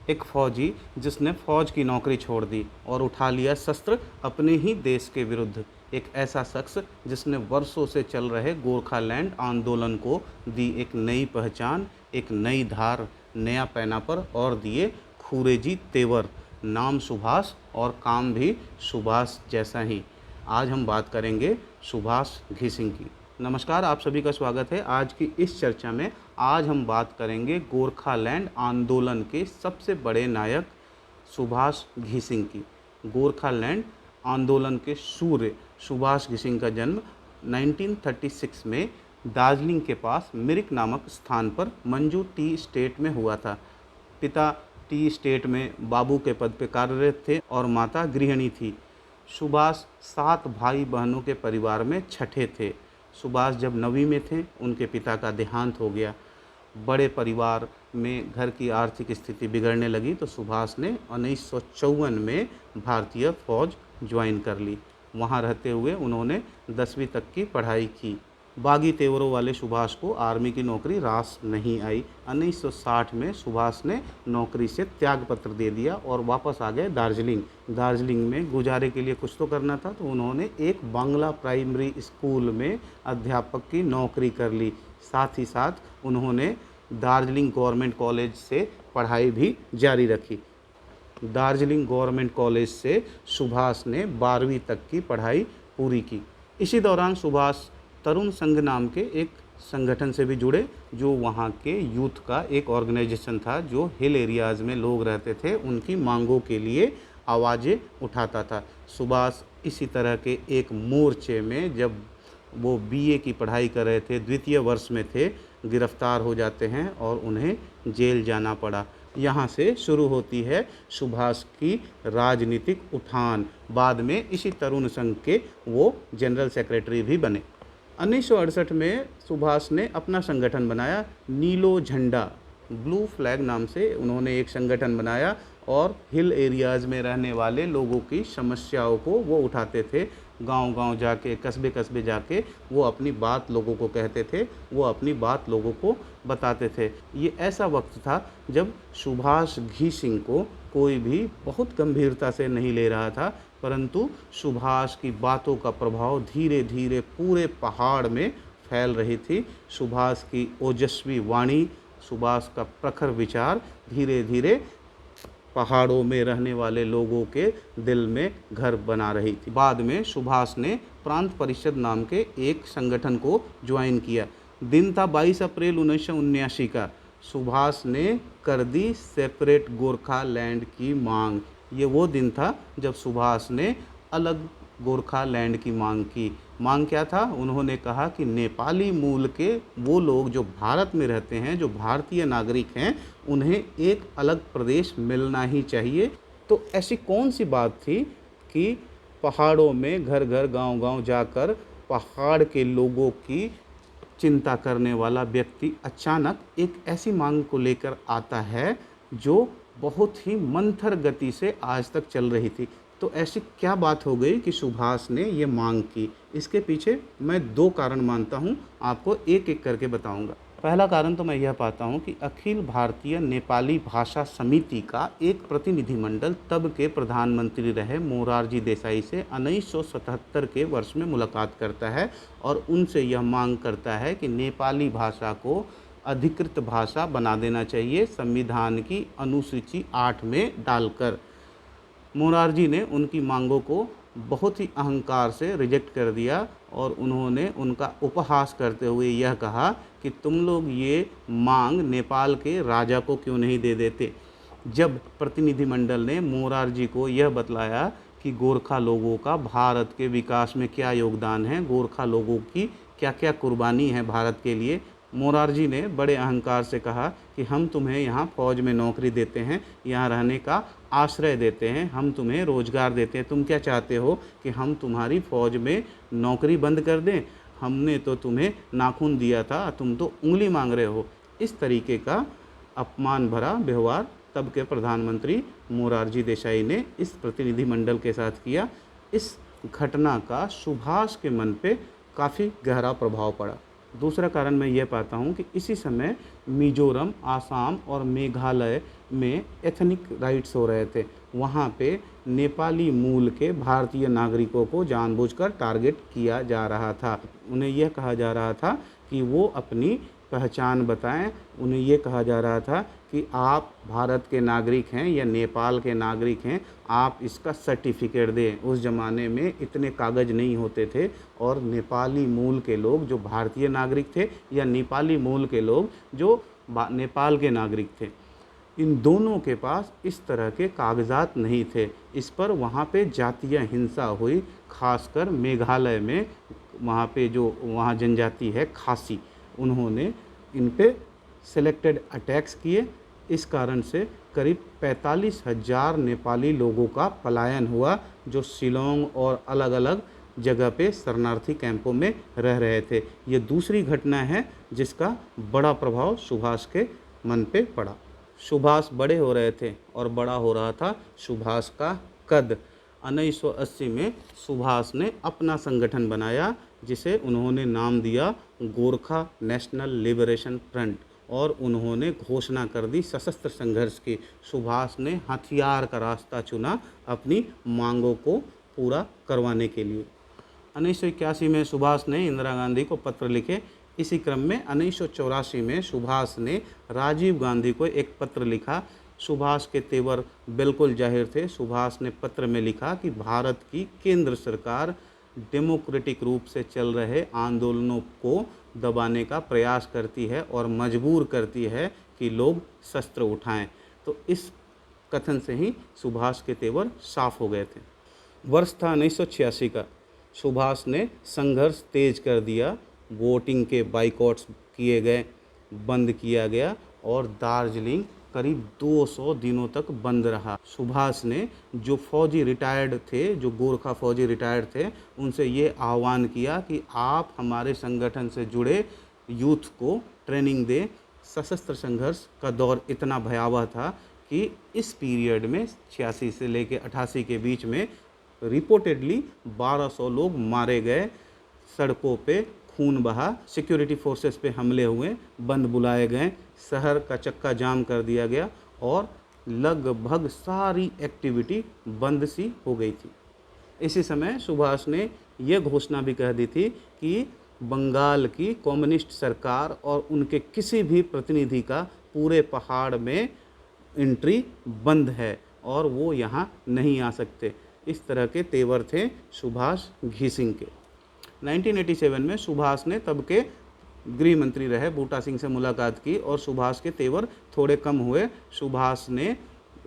एक फौजी जिसने फौज की नौकरी छोड़ दी और उठा लिया शस्त्र अपने ही देश के विरुद्ध। एक ऐसा शख्स जिसने वर्षों से चल रहे गोरखालैंड आंदोलन को दी एक नई पहचान, एक नई धार, नया पैनापर और दिए खूरेजी तेवर। नाम सुभाष और काम भी सुभाष जैसा ही। आज हम बात करेंगे सुभाष घी सिंह की। नमस्कार, आप सभी का स्वागत है आज की इस चर्चा में। आज हम बात करेंगे गोरखालैंड आंदोलन के सबसे बड़े नायक सुभाष घी सिंह की। गोरखालैंड आंदोलन के सूर्य सुभाष घी सिंह का जन्म 1936 में दार्जिलिंग के पास मिरिक नामक स्थान पर मंजू टी स्टेट में हुआ था। पिता टी स्टेट में बाबू के पद पर कार्यरत थे और माता गृहिणी थी। सुभाष 7 भाई बहनों के परिवार में छठे थे। सुभाष जब 9वीं में थे उनके पिता का देहांत हो गया। बड़े परिवार में घर की आर्थिक स्थिति बिगड़ने लगी तो सुभाष ने 1954 में भारतीय फौज ज्वाइन कर ली। वहाँ रहते हुए उन्होंने 10वीं तक की पढ़ाई की। बागी तेवरों वाले सुभाष को आर्मी की नौकरी रास नहीं आई। 1960 में सुभाष ने नौकरी से त्यागपत्र दे दिया और वापस आ गए दार्जिलिंग में गुजारे के लिए कुछ तो करना था, तो उन्होंने एक बांग्ला प्राइमरी स्कूल में अध्यापक की नौकरी कर ली। साथ ही साथ उन्होंने दार्जिलिंग गवर्नमेंट कॉलेज से पढ़ाई भी जारी रखी। दार्जिलिंग गवर्नमेंट कॉलेज से सुभाष ने 12वीं तक की पढ़ाई पूरी की। इसी दौरान सुभाष तरुण संघ नाम के एक संगठन से भी जुड़े, जो वहाँ के यूथ का एक ऑर्गेनाइजेशन था, जो हिल एरियाज़ में लोग रहते थे उनकी मांगों के लिए आवाज़ें उठाता था। सुभाष इसी तरह के एक मोर्चे में, जब वो बीए की पढ़ाई कर रहे थे, द्वितीय वर्ष में थे, गिरफ्तार हो जाते हैं और उन्हें जेल जाना पड़ा। यहाँ से शुरू होती है सुभाष की राजनीतिक उठान। बाद में इसी तरुण संघ के वो जनरल सेक्रेटरी भी बने। 1968 में सुभाष ने अपना संगठन बनाया, नीलो झंडा, ब्लू फ्लैग नाम से उन्होंने एक संगठन बनाया और हिल एरियाज़ में रहने वाले लोगों की समस्याओं को वो उठाते थे। गांव-गांव जाके, कस्बे-कस्बे जाके वो अपनी बात लोगों को कहते थे, वो अपनी बात लोगों को बताते थे। ये ऐसा वक्त था जब सुभाष घी सिंह को कोई भी बहुत गंभीरता से नहीं ले रहा था, परंतु सुभाष की बातों का प्रभाव धीरे धीरे पूरे पहाड़ में फैल रही थी। सुभाष की ओजस्वी वाणी, सुभाष का प्रखर विचार धीरे धीरे पहाड़ों में रहने वाले लोगों के दिल में घर बना रही थी। बाद में सुभाष ने प्रांत परिषद नाम के एक संगठन को ज्वाइन किया। दिन था 22 अप्रैल 1979 का। सुभाष ने कर दी सेपरेट गोरखालैंड की मांग। ये वो दिन था जब सुभाष ने अलग गोरखालैंड की मांग की। मांग क्या था? उन्होंने कहा कि नेपाली मूल के वो लोग जो भारत में रहते हैं, जो भारतीय नागरिक हैं, उन्हें एक अलग प्रदेश मिलना ही चाहिए। तो ऐसी कौन सी बात थी कि पहाड़ों में घर घर, गांव गांव जाकर पहाड़ के लोगों की चिंता करने वाला व्यक्ति अचानक एक ऐसी मांग को लेकर आता है जो बहुत ही मंथर गति से आज तक चल रही थी। तो ऐसी क्या बात हो गई कि सुभाष ने ये मांग की? इसके पीछे मैं 2 कारण मानता हूँ, आपको एक एक करके बताऊँगा। पहला कारण तो मैं यह पाता हूँ कि अखिल भारतीय नेपाली भाषा समिति का एक प्रतिनिधिमंडल तब के प्रधानमंत्री रहे मोरारजी देसाई से 1977 के वर्ष में मुलाकात करता है और उनसे यह मांग करता है कि नेपाली भाषा को अधिकृत भाषा बना देना चाहिए संविधान की अनुसूची 8 में डालकर। मोरारजी ने उनकी मांगों को बहुत ही अहंकार से रिजेक्ट कर दिया और उन्होंने उनका उपहास करते हुए यह कहा कि तुम लोग ये मांग नेपाल के राजा को क्यों नहीं दे देते। जब प्रतिनिधिमंडल ने मोरारजी को यह बतलाया कि गोरखा लोगों का भारत के विकास में क्या योगदान है, गोरखा लोगों की क्या क्या कुर्बानी है भारत के लिए, मोरारजी ने बड़े अहंकार से कहा कि हम तुम्हें यहाँ फ़ौज में नौकरी देते हैं, यहाँ रहने का आश्रय देते हैं, हम तुम्हें रोज़गार देते हैं, तुम क्या चाहते हो कि हम तुम्हारी फ़ौज में नौकरी बंद कर दें? हमने तो तुम्हें नाखून दिया था, तुम तो उंगली मांग रहे हो। इस तरीके का अपमान भरा व्यवहार तब के प्रधानमंत्री मोरारजी देसाई ने इस प्रतिनिधिमंडल के साथ किया। इस घटना का सुभाष के मन पे काफ़ी गहरा प्रभाव पड़ा। दूसरा कारण मैं ये पाता हूँ कि इसी समय मिजोरम, आसाम और मेघालय में एथनिक राइट्स हो रहे थे। वहाँ पे नेपाली मूल के भारतीय नागरिकों को जानबूझकर टारगेट किया जा रहा था। उन्हें यह कहा जा रहा था कि वो अपनी पहचान बताएं। उन्हें ये कहा जा रहा था कि आप भारत के नागरिक हैं या नेपाल के नागरिक हैं, आप इसका सर्टिफिकेट दें। उस ज़माने में इतने कागज़ नहीं होते थे और नेपाली मूल के लोग जो भारतीय नागरिक थे या नेपाली मूल के लोग जो नेपाल के नागरिक थे, इन दोनों के पास इस तरह के कागजात नहीं थे। इस पर वहाँ पे जातीय हिंसा हुई, खासकर मेघालय में। वहाँ पे जो वहाँ जनजाति है खासी, उन्होंने इन पे सेलेक्टेड अटैक्स किए। इस कारण से करीब 45,000 नेपाली लोगों का पलायन हुआ, जो शिलोंग और अलग अलग जगह पे शरणार्थी कैंपों में रह रहे थे। ये दूसरी घटना है जिसका बड़ा प्रभाव सुभाष के मन पे पड़ा। सुभाष बड़े हो रहे थे और बड़ा हो रहा था सुभाष का कद। 1980 में सुभाष ने अपना संगठन बनाया जिसे उन्होंने नाम दिया गोरखा नेशनल लिबरेशन फ्रंट, और उन्होंने घोषणा कर दी सशस्त्र संघर्ष की। सुभाष ने हथियार का रास्ता चुना अपनी मांगों को पूरा करवाने के लिए। 1981 में सुभाष ने इंदिरा गांधी को पत्र लिखे। इसी क्रम में 1984 में सुभाष ने राजीव गांधी को एक पत्र लिखा। सुभाष के तेवर बिल्कुल जाहिर थे। सुभाष ने पत्र में लिखा कि भारत की केंद्र सरकार डेमोक्रेटिक रूप से चल रहे आंदोलनों को दबाने का प्रयास करती है और मजबूर करती है कि लोग शस्त्र उठाएं। तो इस कथन से ही सुभाष के तेवर साफ हो गए थे। वर्ष था 1986 का। सुभाष ने संघर्ष तेज कर दिया। वोटिंग के बाइकॉट्स किए गए, बंद किया गया और दार्जिलिंग करीब 200 दिनों तक बंद रहा। सुभाष ने जो फौजी रिटायर्ड थे, जो गोरखा फौजी रिटायर्ड थे, उनसे ये आह्वान किया कि आप हमारे संगठन से जुड़े यूथ को ट्रेनिंग दें। सशस्त्र संघर्ष का दौर इतना भयावह था कि इस पीरियड में 86 से लेकर 88 के बीच में रिपोर्टेडली 1200 लोग मारे गए, सड़कों पे खून बहा, सिक्योरिटी फोर्सेस पे हमले हुए, बंद बुलाए गए, शहर का चक्का जाम कर दिया गया और लगभग सारी एक्टिविटी बंद सी हो गई थी। इसी समय सुभाष ने यह घोषणा भी कह दी थी कि बंगाल की कम्युनिस्ट सरकार और उनके किसी भी प्रतिनिधि का पूरे पहाड़ में एंट्री बंद है और वो यहाँ नहीं आ सकते। इस तरह के तेवर थे सुभाष घी सिंह के। 1987 में सुभाष ने तब के गृह मंत्री रहे बूटा सिंह से मुलाकात की और सुभाष के तेवर थोड़े कम हुए। सुभाष ने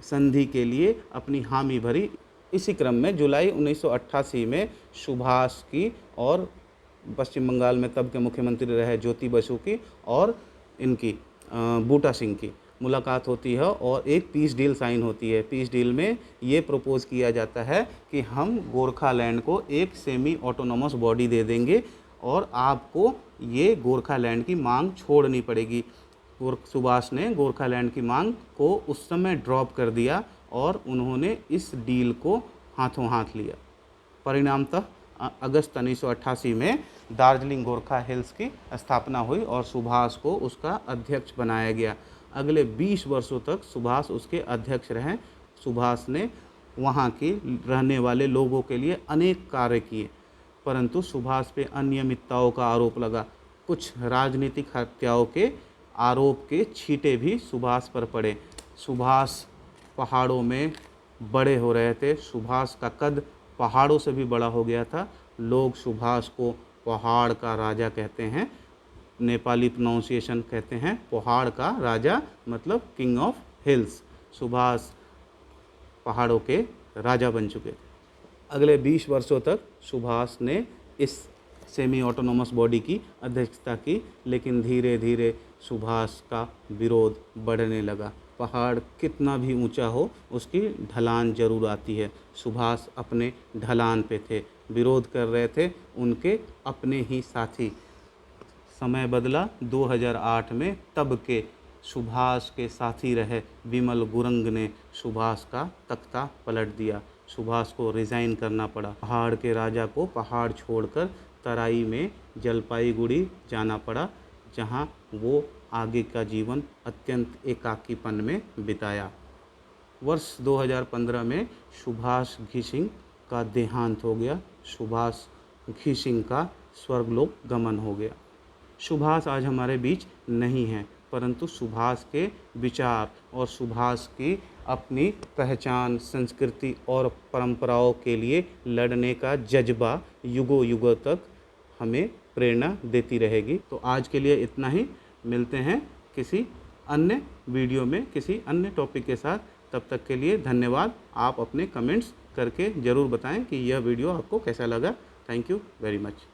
संधि के लिए अपनी हामी भरी। इसी क्रम में जुलाई 1988 में सुभाष की और पश्चिम बंगाल में तब के मुख्यमंत्री रहे ज्योति बसु की और इनकी बूटा सिंह की मुलाकात होती है और एक पीस डील साइन होती है। पीस डील में ये प्रपोज किया जाता है कि हम गोरखालैंड को एक सेमी ऑटोनोमस बॉडी दे देंगे और आपको ये गोरखालैंड की मांग छोड़नी पड़ेगी। सुभाष ने गोरखालैंड की मांग को उस समय ड्रॉप कर दिया और उन्होंने इस डील को हाथों हाथ लिया। परिणामतः अगस्त 1988 में दार्जिलिंग गोरखा हिल्स की स्थापना हुई और सुभाष को उसका अध्यक्ष बनाया गया। अगले 20 वर्षों तक सुभाष उसके अध्यक्ष रहे। सुभाष ने वहाँ के रहने वाले लोगों के लिए अनेक कार्य किए, परंतु सुभाष पे अनियमितताओं का आरोप लगा। कुछ राजनीतिक हत्याओं के आरोप के छींटे भी सुभाष पर पड़े। सुभाष पहाड़ों में बड़े हो रहे थे। सुभाष का कद पहाड़ों से भी बड़ा हो गया था। लोग सुभाष को पहाड़ का राजा कहते हैं। नेपाली प्रोनाउंसिएशन कहते हैं पहाड़ का राजा, मतलब किंग ऑफ हिल्स। सुभाष पहाड़ों के राजा बन चुके थे। अगले 20 वर्षों तक सुभाष ने इस सेमी ऑटोनोमस बॉडी की अध्यक्षता की, लेकिन धीरे धीरे सुभाष का विरोध बढ़ने लगा। पहाड़ कितना भी ऊंचा हो उसकी ढलान जरूर आती है। सुभाष अपने ढलान पे थे, विरोध कर रहे थे उनके अपने ही साथी। समय बदला 2008 में तब के सुभाष के साथी रहे विमल गुरंग ने सुभाष का तख्ता पलट दिया। सुभाष को रिज़ाइन करना पड़ा। पहाड़ के राजा को पहाड़ छोड़कर तराई में जलपाईगुड़ी जाना पड़ा, जहां वो आगे का जीवन अत्यंत एकाकीपन में बिताया। वर्ष 2015 में सुभाष घिसिंग का देहांत हो गया। सुभाष घिसिंग का स्वर्गलोक गमन हो गया। सुभाष आज हमारे बीच नहीं हैं, परंतु सुभाष के विचार और सुभाष की अपनी पहचान, संस्कृति और परंपराओं के लिए लड़ने का जज्बा युगों युगों तक हमें प्रेरणा देती रहेगी। तो आज के लिए इतना ही। मिलते हैं किसी अन्य वीडियो में किसी अन्य टॉपिक के साथ। तब तक के लिए धन्यवाद। आप अपने कमेंट्स करके ज़रूर बताएं कि यह वीडियो आपको कैसा लगा। Thank you very much.